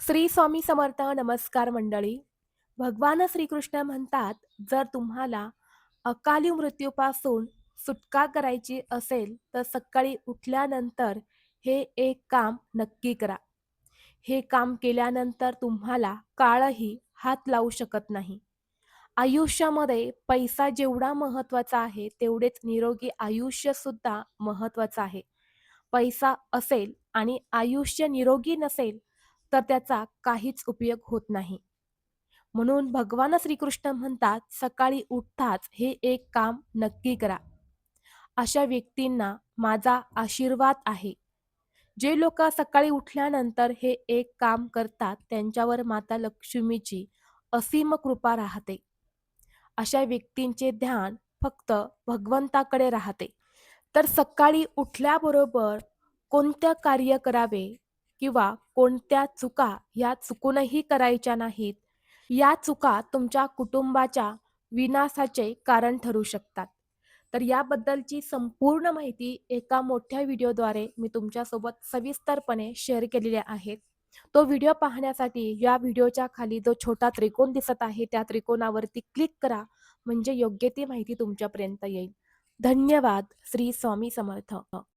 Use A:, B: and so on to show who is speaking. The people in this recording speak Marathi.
A: श्री स्वामी समर्थ. नमस्कार मंडळी. भगवान श्रीकृष्ण म्हणतात, जर तुम्हाला अकाली मृत्यूपासून सुटका करायची असेल तर सकाळी उठल्यानंतर हे एक काम नक्की करा. हे काम केल्यानंतर तुम्हाला काळही हात लावू शकत नाही. आयुष्यामध्ये पैसा जेवढा महत्वाचा आहे तेवढेच निरोगी आयुष्य सुद्धा महत्वाचं आहे. पैसा असेल आणि आयुष्य निरोगी नसेल तर त्याचा काहीच उपयोग होत नाही. म्हणून भगवान श्रीकृष्ण म्हणतात, सकाळी उठताच हे एक काम नक्की करा. अशा व्यक्तींना माझा आशीर्वाद आहे. जे लोक सकाळी उठल्यानंतर हे एक काम करतात त्यांच्यावर माता लक्ष्मीची असीम कृपा राहते. अशा व्यक्तींचे ध्यान फक्त भगवंताकडे राहते. तर सकाळी उठल्याबरोबर कोणतं कार्य करावे किंवा कोणत्या चुका या चुकूनही करायच्या नाहीत. या चुका तुमच्या कुटुंबाच्या विनाशाचे कारण ठरू शकतात. तर याबद्दलची संपूर्ण माहिती एका मोठ्या व्हिडिओद्वारे मी तुमच्यासोबत सविस्तरपणे शेअर केलेली आहे. तो व्हिडिओ पाहण्यासाठी या व्हिडिओच्या खाली जो छोटा त्रिकोण दिसत आहे त्या त्रिकोणावरती क्लिक करा, म्हणजे योग्य ती माहिती तुमच्यापर्यंत येईल. धन्यवाद. श्री स्वामी समर्थ.